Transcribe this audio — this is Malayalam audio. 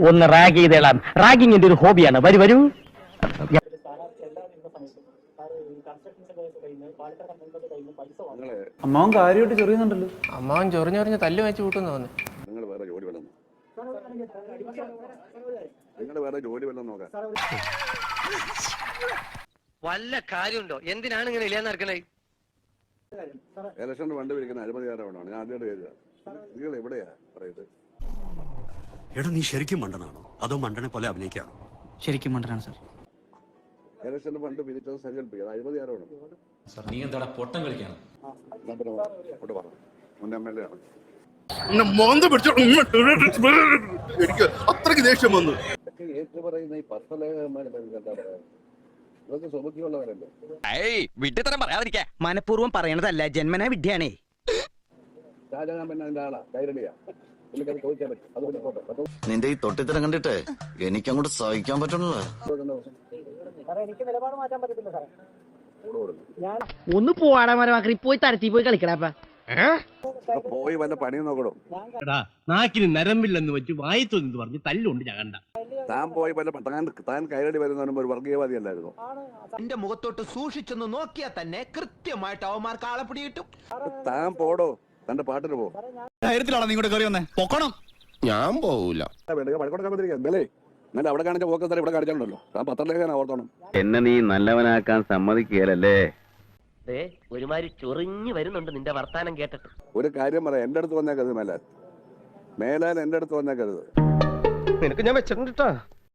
ഒന്ന് റാഗ് ചെയ്തേളാം. റാഗിങ് എന്റെ ഒരു ഹോബിയാണ്. വരൂ. അമ്മാവൻ കാര്യമായിട്ട് ചൊറിയുന്നുണ്ടല്ലോ. അമ്മാവൻ ചൊറിഞ്ഞൊറിഞ്ഞ് തല്ല് വെച്ച് കൂട്ടുന്നു തോന്നി. നിങ്ങൾ വേറെ ജോലി വല്ലതും നോക്കാം. വല്ല കാര്യമുണ്ടോ? എന്തിനാണ് ഇങ്ങനെ ഇല്ലാന്ന് നടക്കണേ? ഇലക്ഷന്റെ ഫണ്ട് പിരിക്കുന്ന അഴിമതികാരമാണ്. ഞാൻ ആദ്യമായിട്ട് കേൾക്കുക. നിങ്ങൾ എവിടെയാ പറയുന്നത്? എടാ, നീ ശരിക്കും മണ്ടനാണോ അതോ മണ്ടനെ പോലെ അഭിനയിക്കാണോ? ശരിക്കും മണ്ടനാണ് സാർ. ഇലക്ഷന്റെ ഫണ്ട് പിരിച്ചത് സങ്കല്പിക്കുക. അഴിമതികാരമാണ്. നീ എന്താ പൊട്ടം കളിക്കാണ്? മുൻ MLA ആണ്. എനിക്ക് അത്രയ്ക്ക് ദേഷ്യം വന്നു. ഏറ്റു പറയുന്ന ഈ പത്രലേഖകന്മാരെ എന്താ പറയാ? ഇതൊക്കെ സ്വബുദ്ധിയുള്ളവരല്ലേ? വിഡ്ഢിത്തരം പറയാതിരിക്കാ. മനഃപൂർവ്വം പറയണതല്ല, ജന്മനാ വിഡ്ഢിയാണേ. ഷാജഹാൻ പിന്നെ അതിന്റെ ആളാ, കൈരടിയാ. പുള്ളിക്കത് ചോദിക്കാൻ പറ്റും. അതുകൊണ്ട് പോട്ടെ. നിന്റെ ഈ തൊട്ടിത്തരം കണ്ടിട്ട് എനിക്കങ്ങോട്ട് സഹിക്കാൻ പറ്റണല്ലോ. ഒന്ന് പോവാടാ മരമാക്കി പോയി തരത്തി പോയി കളിക്കടാ. പോയി വല്ല പണിയും നോക്കണോ? നാക്കിന് നരമ്പില്ലെന്ന് വെച്ച് വായിത്തൊന്ന് പറഞ്ഞ് തല്ലുണ്ട് ഞാൻ കണ്ട. താൻ പോയി വല്ല താൻ കൈരടി വരുന്നതിന് ഒരു വർഗീയവാദി അല്ലായിരുന്നു. എന്റെ മുഖത്തോട്ട് സൂക്ഷിച്ചൊന്ന് നോക്കിയാൽ തന്നെ കൃത്യമായിട്ട് അവന്മാർക്ക് ആളെ പിടികിട്ടും. താൻ പോടോ, തന്റെ പാട്ടിന് പോ. ധൈര്യത്തിലാണോ നിങ്ങളുടെ കയറി വന്നേ? പൊക്കണം. ഞാൻ പോവൂല. പഴക്കൊടുക്കാൻ എന്നാലും അവിടെ കാണിച്ച പോക്ക് ഇവിടെ കാണിച്ചാലുണ്ടല്ലോ. താൻ പത്രലേഖന ഓർത്തോണം. എന്നെ നീ നല്ലവനാക്കാൻ സമ്മതിക്കുകയല്ലേ? ഒരുമാതിരി ചൊറിഞ്ഞു വരുന്നുണ്ട് നിന്റെ വർത്താനം കേട്ടിട്ട്. ഒരു കാര്യം പറയാം, എന്റെ അടുത്ത് വന്നേക്കരുത്. മേലാൽ എന്റെ അടുത്ത് വന്നേക്കരുത്. നിനക്ക് ഞാൻ വെച്ചിട്ടുണ്ട്.